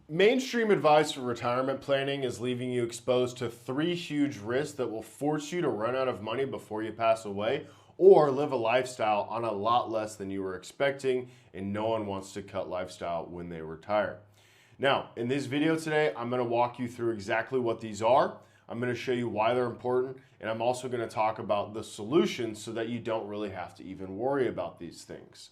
Mainstream advice for retirement planning is leaving you exposed to three huge risks that will force you to run out of money before you pass away or live a lifestyle on a lot less than you were expecting, and no one wants to cut lifestyle when they retire. Now, in this video today, I'm going to walk you through exactly what these are. I'm going to show you why they're important, and I'm also going to talk about the solutions so that you don't really have to even worry about these things.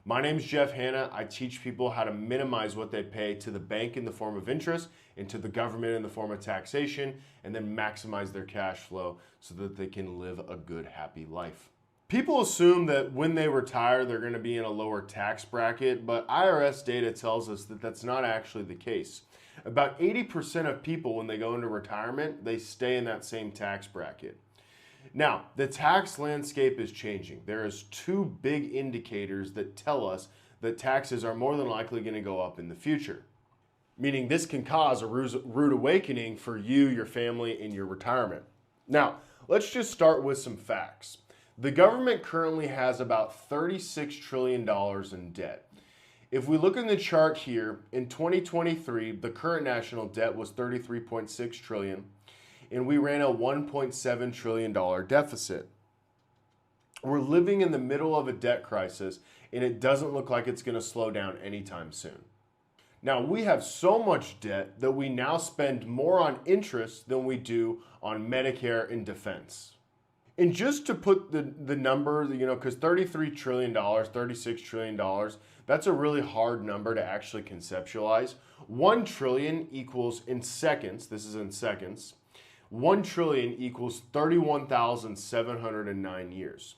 My name is Jeff Hanna. I teach people how to minimize what they pay to the bank in the form of interest and to the government in the form of taxation, and then maximize their cash flow so that they can live a good, happy life. People assume that when they retire, they're going to be in a lower tax bracket, but IRS data tells us that that's not actually the case. About 80% of people, when they go into retirement, they stay in that same tax bracket. Now, the tax landscape is changing. There is two big indicators that tell us that taxes are more than likely going to go up in the future. Meaning this can cause a rude awakening for you, your family, and your retirement. Now, let's just start with some facts. The government currently has about $36 trillion in debt. If we look in the chart here, in 2023, the current national debt was $33.6 trillion. And we ran a $1.7 trillion deficit. We're living in the middle of a debt crisis, and it doesn't look like it's going to slow down anytime soon. Now, we have so much debt that we now spend more on interest than we do on Medicare and defense. And just to put the number, because $33 trillion, $36 trillion, that's a really hard number to actually conceptualize. 1 trillion equals in seconds, this is in seconds, 1 trillion equals 31,709 years.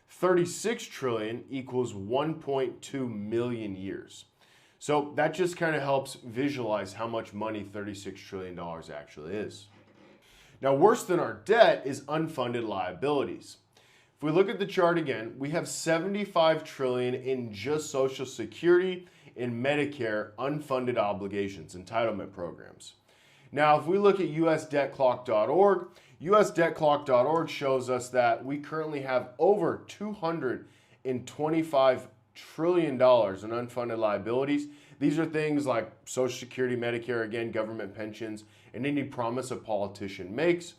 36 trillion equals 1.2 million years. So that just kind of helps visualize how much money $36 trillion actually is. Now, worse than our debt is unfunded liabilities. If we look at the chart again, we have 75 trillion in just Social Security and Medicare unfunded obligations, entitlement programs. Now, if we look at usdebtclock.org, usdebtclock.org shows us that we currently have over $225 trillion in unfunded liabilities. These are things like Social Security, Medicare, again, government pensions, and any promise a politician makes.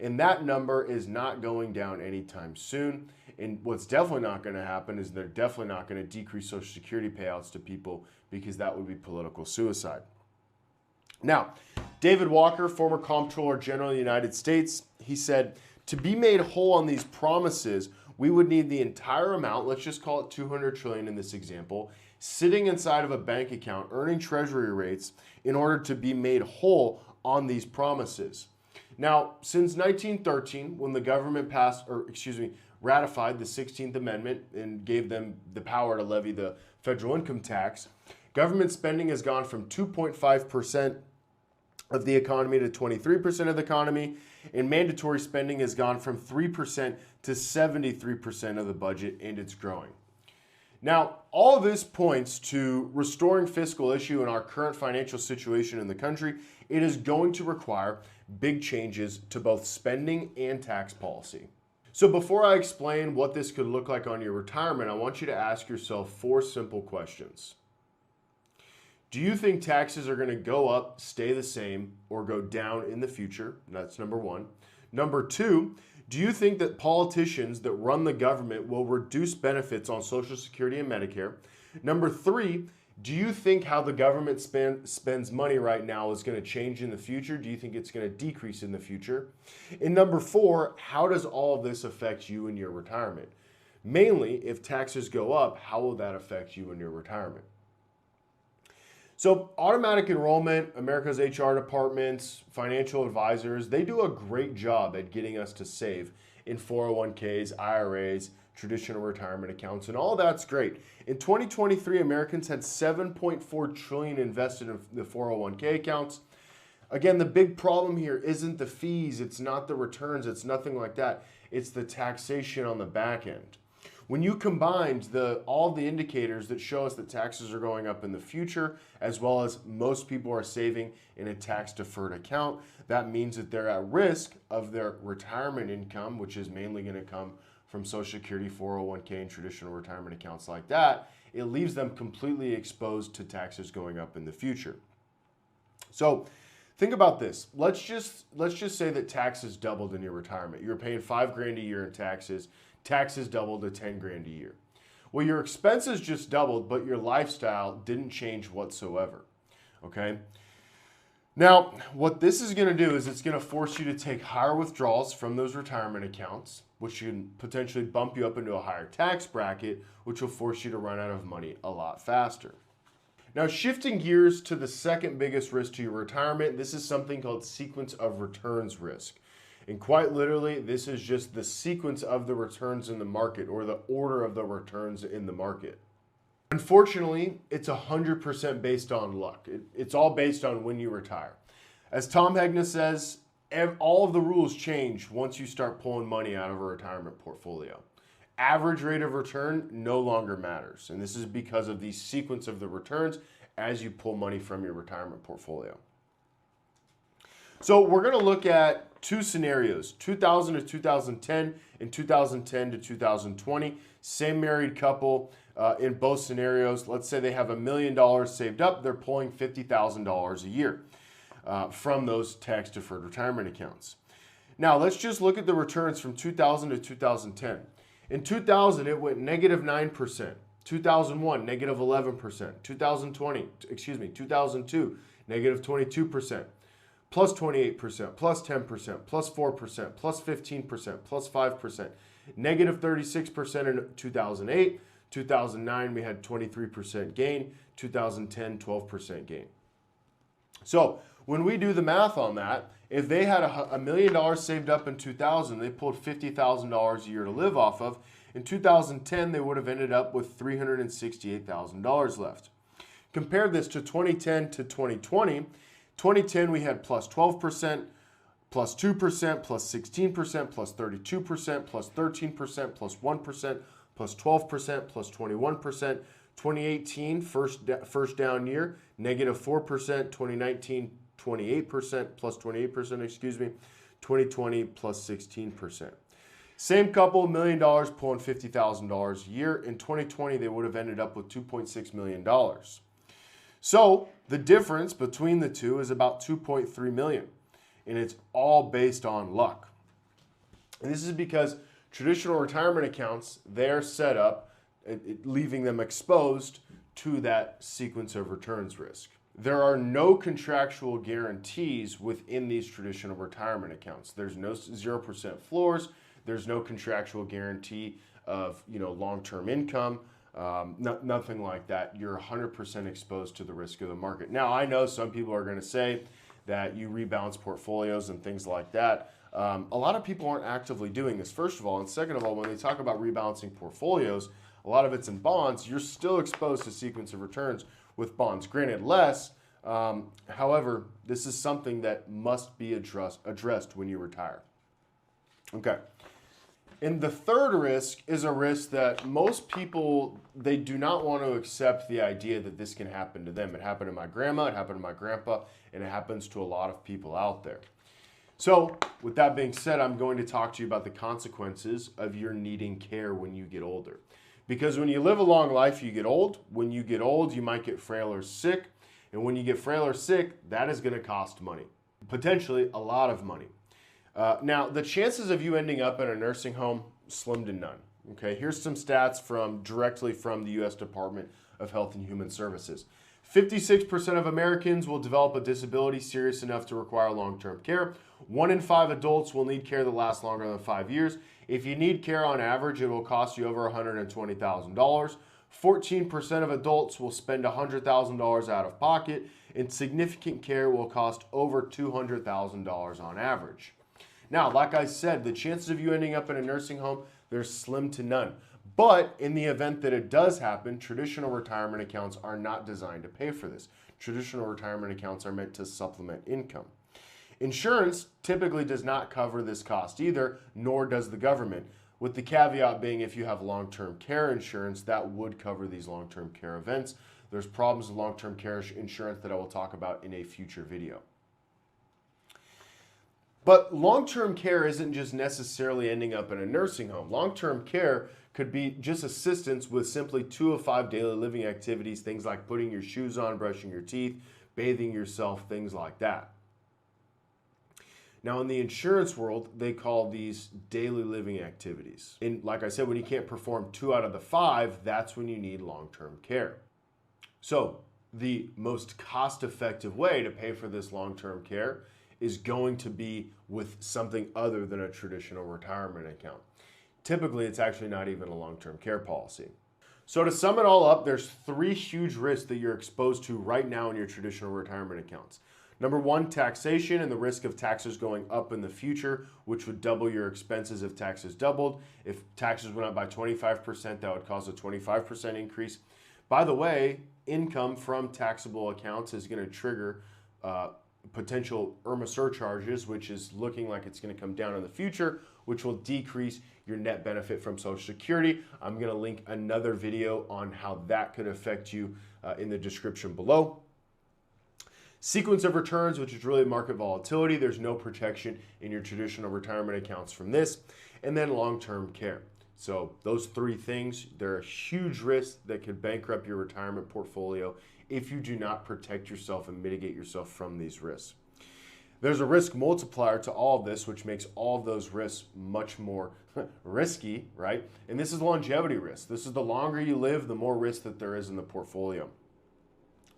And that number is not going down anytime soon. And what's definitely not going to happen is they're definitely not going to decrease Social Security payouts to people, because that would be political suicide. Now, David Walker, former Comptroller General of the United States, he said, to be made whole on these promises, we would need the entire amount, let's just call it 200 trillion in this example, sitting inside of a bank account, earning treasury rates in order to be made whole on these promises. Now, since 1913, when the government ratified the 16th Amendment and gave them the power to levy the federal income tax, government spending has gone from 2.5% of the economy to 23% of the economy, and mandatory spending has gone from 3% to 73% of the budget, and it's growing. Now, all this points to restoring fiscal issue in our current financial situation in the country. It is going to require big changes to both spending and tax policy. So before I explain what this could look like on your retirement, I want you to ask yourself 4 simple questions. Do you think taxes are going to go up, stay the same, or go down in the future? That's number 1. Number 2, do you think that politicians that run the government will reduce benefits on Social Security and Medicare? Number 3, do you think how the government spends money right now is going to change in the future? Do you think it's going to decrease in the future? And number 4, how does all of this affect you in your retirement? Mainly, if taxes go up, how will that affect you in your retirement? So automatic enrollment, America's HR departments, financial advisors, they do a great job at getting us to save in 401ks, IRAs, traditional retirement accounts, and all that's great. In 2023, Americans had $7.4 trillion invested in the 401k accounts. Again, the big problem here isn't the fees, it's not the returns, it's nothing like that. It's the taxation on the back end. When you combined all the indicators that show us that taxes are going up in the future, as well as most people are saving in a tax-deferred account, that means that they're at risk of their retirement income, which is mainly going to come from Social Security, 401k, and traditional retirement accounts like that. It leaves them completely exposed to taxes going up in the future. So think about this. Let's just say that taxes doubled in your retirement. You're paying $5,000 a year in taxes. Taxes doubled to $10,000 a year. Well, your expenses just doubled, but your lifestyle didn't change whatsoever. Okay? Now, what this is going to do is it's going to force you to take higher withdrawals from those retirement accounts, which can potentially bump you up into a higher tax bracket, which will force you to run out of money a lot faster. Now, shifting gears to the second biggest risk to your retirement, this is something called sequence of returns risk. And quite literally, this is just the sequence of the returns in the market, or the order of the returns in the market. Unfortunately, it's 100% based on luck. It's all based on when you retire. As Tom Hegna says, all of the rules change once you start pulling money out of a retirement portfolio. Average rate of return no longer matters. And this is because of the sequence of the returns as you pull money from your retirement portfolio. So we're going to look at two scenarios, 2000 to 2010 and 2010 to 2020. Same married couple in both scenarios. Let's say they have $1 million saved up. They're pulling $50,000 a year from those tax-deferred retirement accounts. Now, let's just look at the returns from 2000 to 2010. In 2000, it went -9%. 2001, -11%. 2002, -22%. Plus 28%, plus 10%, plus 4%, plus 15%, plus 5%. -36% in 2008. 2009, we had 23% gain. 2010, 12% gain. So when we do the math on that, if they had $1 million saved up in 2000, they pulled $50,000 a year to live off of. In 2010, they would have ended up with $368,000 left. Compare this to 2010 to 2020. 2010, we had plus 12%, plus 2%, plus 16%, plus 32%, plus 13%, plus 1%, plus 12%, plus 21%. 2018, first down year, -4%. 2019, 28%, plus 28%, excuse me. 2020, plus 16%. Same couple, $1 million pulling $50,000 a year. In 2020, they would have ended up with $2.6 million. So the difference between the two is about $2.3 million. And it's all based on luck. And this is because traditional retirement accounts, they're set up, leaving them exposed to that sequence of returns risk. There are no contractual guarantees within these traditional retirement accounts. There's no 0% floors. There's no contractual guarantee of long-term income. Nothing like that. You're 100% exposed to the risk of the market. Now, I know some people are going to say that you rebalance portfolios and things like that. A lot of people aren't actively doing this, first of all. And second of all, when they talk about rebalancing portfolios, a lot of it's in bonds. You're still exposed to sequence of returns with bonds. Granted, less. However, this is something that must be addressed when you retire. Okay. And the third risk is a risk that most people, they do not want to accept the idea that this can happen to them. It happened to my grandma, it happened to my grandpa, and it happens to a lot of people out there. So with that being said, I'm going to talk to you about the consequences of your needing care when you get older. Because when you live a long life, you get old. When you get old, you might get frail or sick. And when you get frail or sick, that is going to cost money. Potentially a lot of money. Now, the chances of you ending up in a nursing home, slim to none. Okay, here's some stats directly from the U.S. Department of Health and Human Services. 56% of Americans will develop a disability serious enough to require long-term care. 1 in 5 adults will need care that lasts longer than 5 years. If you need care on average, it will cost you over $120,000. 14% of adults will spend $100,000 out of pocket, and significant care will cost over $200,000 on average. Now, like I said, the chances of you ending up in a nursing home, they're slim to none. But in the event that it does happen, traditional retirement accounts are not designed to pay for this. Traditional retirement accounts are meant to supplement income. Insurance typically does not cover this cost either, nor does the government, with the caveat being if you have long-term care insurance, that would cover these long-term care events. There's problems with long-term care insurance that I will talk about in a future video. But long-term care isn't just necessarily ending up in a nursing home. Long-term care could be just assistance with simply 2 of 5 daily living activities, things like putting your shoes on, brushing your teeth, bathing yourself, things like that. Now, in the insurance world, they call these daily living activities. And like I said, when you can't perform 2 out of the 5, that's when you need long-term care. So the most cost-effective way to pay for this long-term care is going to be with something other than a traditional retirement account. Typically, it's actually not even a long-term care policy. So to sum it all up, there's 3 huge risks that you're exposed to right now in your traditional retirement accounts. Number 1, taxation and the risk of taxes going up in the future, which would double your expenses if taxes doubled. If taxes went up by 25%, that would cause a 25% increase. By the way, income from taxable accounts is going to trigger potential IRMA surcharges, which is looking like it's going to come down in the future, which will decrease your net benefit from Social Security. I'm going to link another video on how that could affect you in the description below. Sequence of returns, which is really market volatility. There's no protection in your traditional retirement accounts from this. And then long-term care. So those 3 things, they're a huge risk that could bankrupt your retirement portfolio if you do not protect yourself and mitigate yourself from these risks. There's a risk multiplier to all of this, which makes all of those risks much more risky, right? And this is longevity risk. This is the longer you live, the more risk that there is in the portfolio.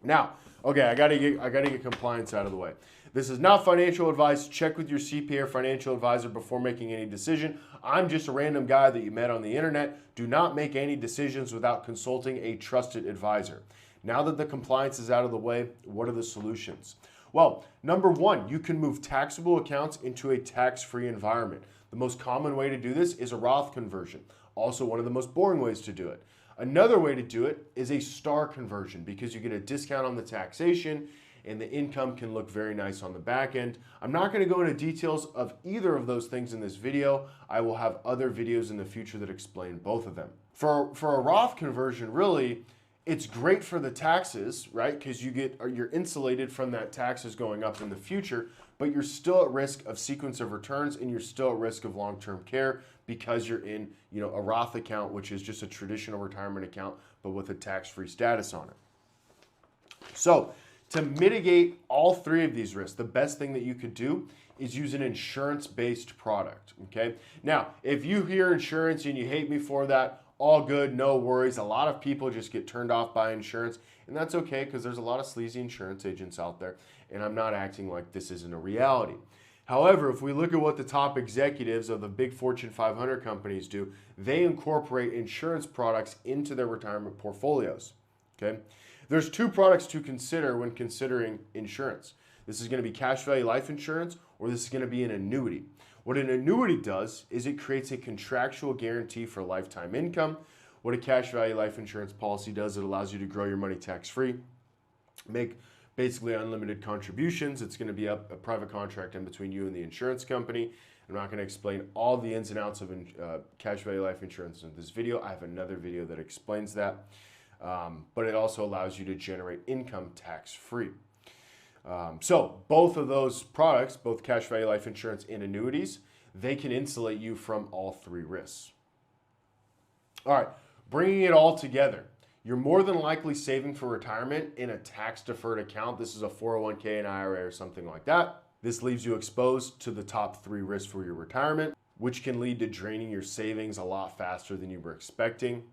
Now, okay, I gotta get compliance out of the way. This is not financial advice. Check with your CPA or financial advisor before making any decision. I'm just a random guy that you met on the internet. Do not make any decisions without consulting a trusted advisor. Now that the compliance is out of the way, what are the solutions? Well, number 1, you can move taxable accounts into a tax-free environment. The most common way to do this is a Roth conversion. Also, one of the most boring ways to do it. Another way to do it is a star conversion because you get a discount on the taxation and the income can look very nice on the back end. I'm not going to go into details of either of those things in this video. I will have other videos in the future that explain both of them. For a Roth conversion, really, it's great for the taxes, right? Because you're insulated from that taxes going up in the future, but you're still at risk of sequence of returns and you're still at risk of long-term care because you're in, a Roth account, which is just a traditional retirement account, but with a tax-free status on it. So to mitigate all 3 of these risks, the best thing that you could do is use an insurance-based product, okay? Now, if you hear insurance and you hate me for that, all good, no worries. A lot of people just get turned off by insurance, and that's okay because there's a lot of sleazy insurance agents out there, and I'm not acting like this isn't a reality. However, if we look at what the top executives of the big Fortune 500 companies do, they incorporate insurance products into their retirement portfolios, okay? There's 2 products to consider when considering insurance. This is going to be cash value life insurance, or this is going to be an annuity. What an annuity does is it creates a contractual guarantee for lifetime income. What a cash value life insurance policy does, it allows you to grow your money tax-free, make basically unlimited contributions. It's going to be a private contract in between you and the insurance company. I'm not going to explain all the ins and outs of cash value life insurance in this video. I have another video that explains that. But it also allows you to generate income tax-free. So both of those products, both cash value life insurance and annuities, they can insulate you from all 3 risks. All right, bringing it all together. You're more than likely saving for retirement in a tax-deferred account. This is a 401k, an IRA, or something like that. This leaves you exposed to the top 3 risks for your retirement, which can lead to draining your savings a lot faster than you were expecting,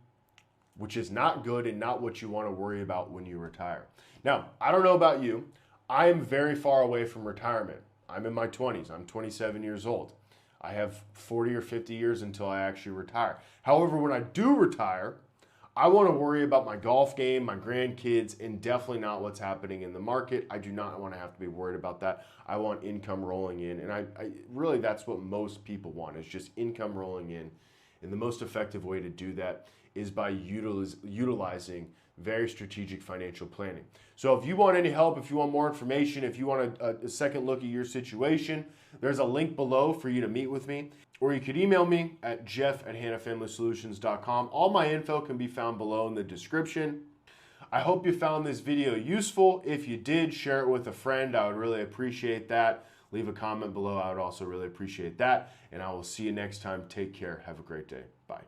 which is not good and not what you want to worry about when you retire. Now, I don't know about you. I am very far away from retirement. I'm in my 20s. I'm 27 years old. I have 40 or 50 years until I actually retire. However, when I do retire, I want to worry about my golf game, my grandkids, and definitely not what's happening in the market. I do not want to have to be worried about that. I want income rolling in, and I really, that's what most people want, is just income rolling in. And the most effective way to do that is by utilizing very strategic financial planning. So if you want any help, if you want more information, if you want a second look at your situation, there's a link below for you to meet with me. Or you could email me at jeff@hannafamilysolutions.com. All my info can be found below in the description. I hope you found this video useful. If you did, share it with a friend. I would really appreciate that. Leave a comment below. I would also really appreciate that. And I will see you next time. Take care. Have a great day. Bye.